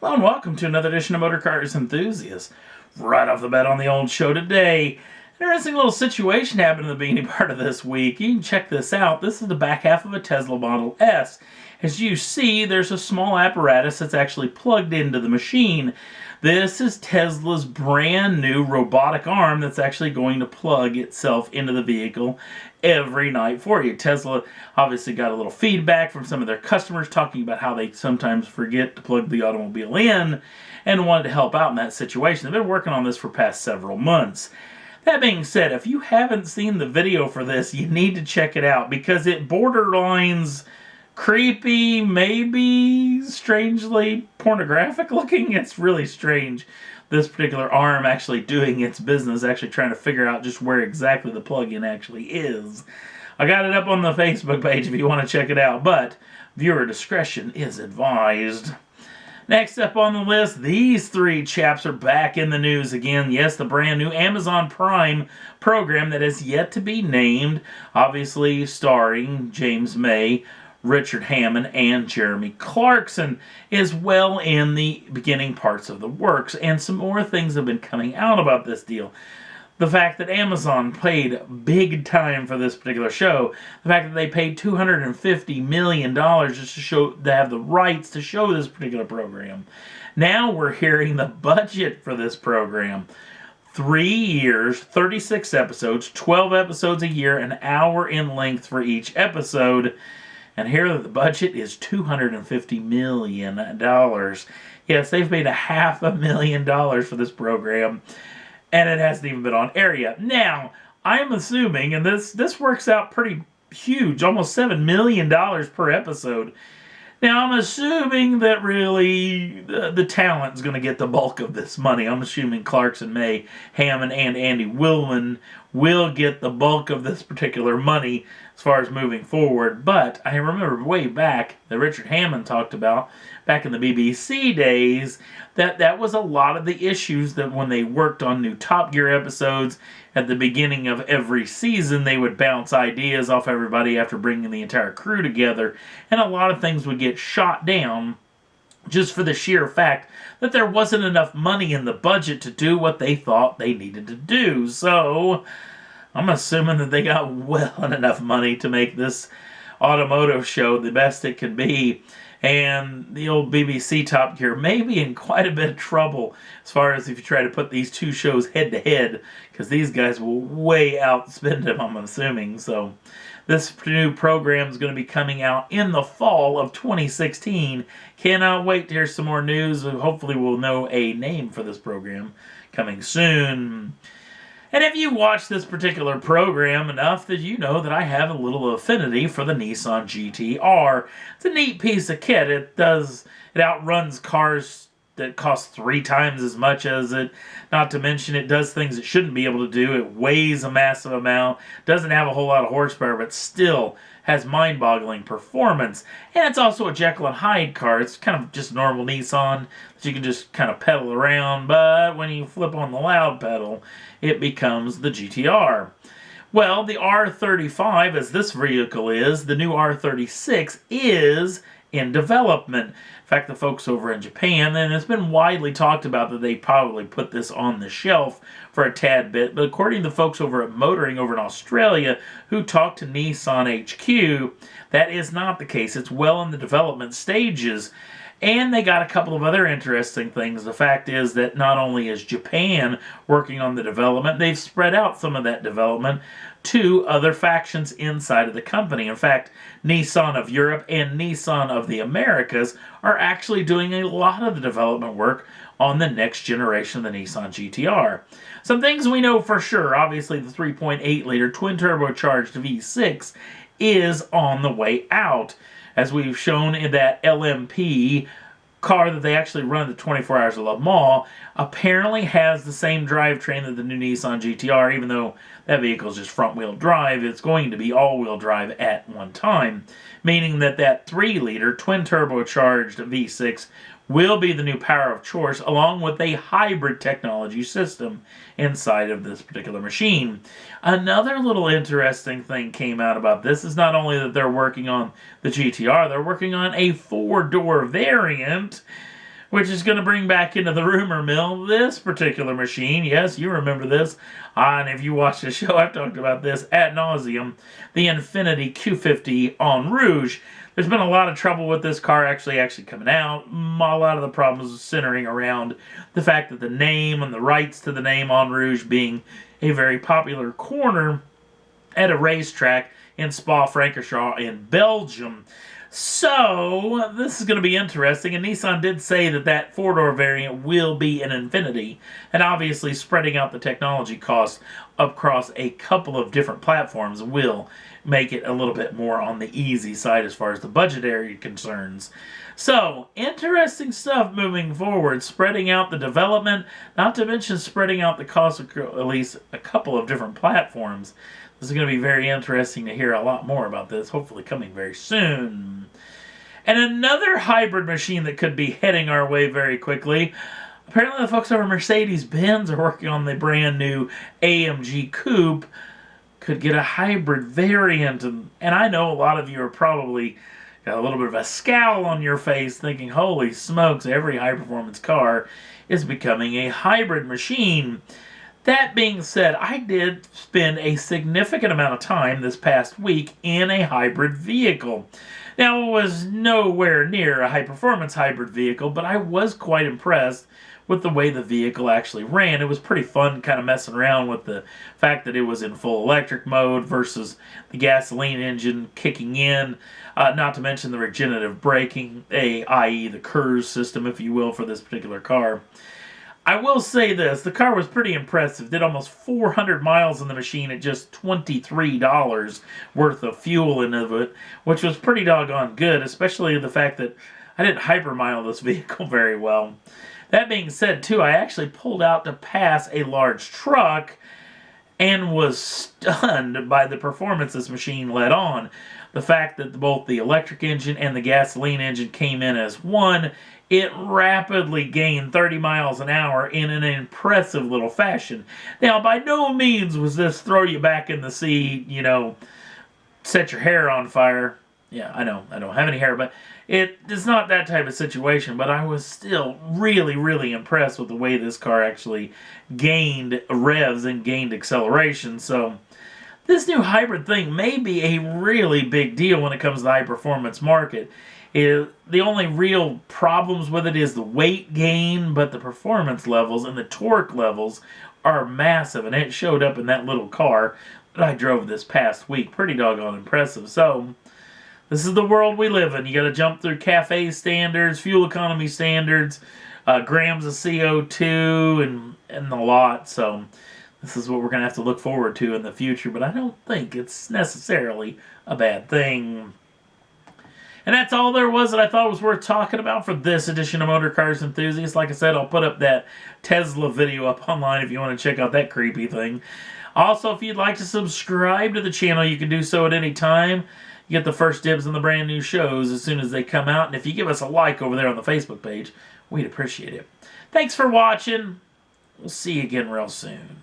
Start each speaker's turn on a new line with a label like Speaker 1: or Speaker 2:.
Speaker 1: Hello and welcome to another edition of Motor Cars Enthusiasts. Right off the bat on the old show today, interesting little situation happened in the beginning part of this week. You can check this out. This is the back half of a Tesla Model S. As you see, there's a small apparatus that's actually plugged into the machine. This is Tesla's brand new robotic arm that's actually going to plug itself into the vehicle every night for you. Tesla obviously got a little feedback from some of their customers talking about how they sometimes forget to plug the automobile in and wanted to help out in that situation. They've been working on this for past several months. That being said, if you haven't seen the video for this, you need to check it out because it borderlines creepy, maybe strangely pornographic looking. It's really strange. This particular arm actually doing its business, actually trying to figure out just where exactly the plug-in actually is. I got it up on the Facebook page if you want to check it out, but viewer discretion is advised. Next up on the list, these three chaps are back in the news again. Yes, the brand new Amazon Prime program that has yet to be named, obviously starring James May, Richard Hammond, and Jeremy Clarkson, is well in the beginning parts of the works, and some more things have been coming out about this deal. The fact that Amazon paid big time for this particular show, the fact that they paid $250 million just to have the rights to show this particular program. Now we're hearing the budget for this program. 3 years, 36 episodes, 12 episodes a year, an hour in length for each episode. And here the budget is $250 million. Yes, they've made $500,000 for this program, and it hasn't even been on air yet. Now, I'm assuming, and this works out pretty huge, almost $7 million per episode. Now, I'm assuming that really the talent's going to get the bulk of this money. I'm assuming Clarkson, May, Hammond, and Andy Willman will get the bulk of this particular money as far as moving forward. But I remember way back that Richard Hammond talked about, back in the BBC days, that was a lot of the issues that when they worked on new Top Gear episodes at the beginning of every season, they would bounce ideas off everybody after bringing the entire crew together, and a lot of things would get shot down just for the sheer fact that there wasn't enough money in the budget to do what they thought they needed to do. So I'm assuming that they got well enough money to make this automotive show the best it could be. And the old BBC Top Gear may be in quite a bit of trouble as far as if you try to put these two shows head to head, because these guys will way outspend them, I'm assuming. So this new program is going to be coming out in the fall of 2016. Cannot wait to hear some more news. Hopefully we'll know a name for this program coming soon. And if you watch this particular program enough, that you know that I have a little affinity for the Nissan GT-R. It's a neat piece of kit. It outruns cars that cost 3 times as much as it. Not to mention it does things it shouldn't be able to do. It weighs a massive amount, doesn't have a whole lot of horsepower, but still has mind-boggling performance. And it's also a Jekyll and Hyde car. It's kind of just normal Nissan that you can just kind of pedal around, but when you flip on the loud pedal, it becomes the GT-R. Well, the R35, as this vehicle is, the new R36 is in development. In fact, the folks over in Japan, and it's been widely talked about that they probably put this on the shelf for a tad bit, but according to folks over at Motoring over in Australia who talked to Nissan HQ, that is not the case. It's well in the development stages. And they got a couple of other interesting things. The fact is that not only is Japan working on the development, they've spread out some of that development to other factions inside of the company. In fact, Nissan of Europe and Nissan of the Americas are actually doing a lot of the development work on the next generation of the Nissan GT-R. Some things we know for sure. Obviously, the 3.8-liter twin-turbocharged V6 is on the way out. As we've shown in that LMP car that they actually run the 24 Hours of Le Mans, apparently has the same drivetrain that the new Nissan GT-R, even though that vehicle is just front-wheel drive, it's going to be all-wheel drive at one time, meaning that that 3-liter twin-turbocharged V6 will be the new power of choice, along with a hybrid technology system inside of this particular machine. Another little interesting thing came out about this is not only that they're working on the GTR, they're working on a 4-door variant which is going to bring back into the rumor mill this particular machine. Yes, you remember this. And if you watch the show, I've talked about this ad nauseum. The Infiniti Q50 en Rouge. There's been a lot of trouble with this car actually coming out. A lot of the problems centering around the fact that the name and the rights to the name en Rouge being a very popular corner at a racetrack in Spa-Francorchamps in Belgium. So, this is going to be interesting, and Nissan did say that that four-door variant will be an Infiniti, and obviously spreading out the technology costs across a couple of different platforms will make it a little bit more on the easy side as far as the budgetary concerns. So, interesting stuff moving forward, spreading out the development, not to mention spreading out the cost of at least a couple of different platforms. This is going to be very interesting to hear a lot more about this, hopefully coming very soon. And another hybrid machine that could be heading our way very quickly. Apparently the folks over Mercedes-Benz are working on the brand new AMG Coupe. Could get a hybrid variant. And I know a lot of you are probably got a little bit of a scowl on your face thinking, holy smokes, every high-performance car is becoming a hybrid machine. That being said, I did spend a significant amount of time this past week in a hybrid vehicle. Now, it was nowhere near a high-performance hybrid vehicle, but I was quite impressed with the way the vehicle actually ran. It was pretty fun kind of messing around with the fact that it was in full electric mode versus the gasoline engine kicking in, not to mention the regenerative braking, i.e. the KERS system, if you will, for this particular car. I will say this, the car was pretty impressive. Did almost 400 miles in the machine at just $23 worth of fuel into it, which was pretty doggone good, especially the fact that I didn't hypermile this vehicle very well. That being said, too, I actually pulled out to pass a large truck and was stunned by the performance this machine let on. The fact that both the electric engine and the gasoline engine came in as one, it rapidly gained 30 miles an hour in an impressive little fashion. Now, by no means was this throw you back in the seat, set your hair on fire. Yeah, I know, I don't have any hair, but it's not that type of situation. But I was still really, really impressed with the way this car actually gained revs and gained acceleration. So, this new hybrid thing may be a really big deal when it comes to the high-performance market. The only real problems with it is the weight gain, but the performance levels and the torque levels are massive, and it showed up in that little car that I drove this past week. Pretty doggone impressive. So, this is the world we live in. You got to jump through CAFE standards, fuel economy standards, grams of CO2, and the lot. So, this is what we're going to have to look forward to in the future, but I don't think it's necessarily a bad thing. And that's all there was that I thought was worth talking about for this edition of Motor Cars Enthusiasts. Like I said, I'll put up that Tesla video up online if you want to check out that creepy thing. Also, if you'd like to subscribe to the channel, you can do so at any time. You get the first dibs on the brand new shows as soon as they come out. And if you give us a like over there on the Facebook page, we'd appreciate it. Thanks for watching. We'll see you again real soon.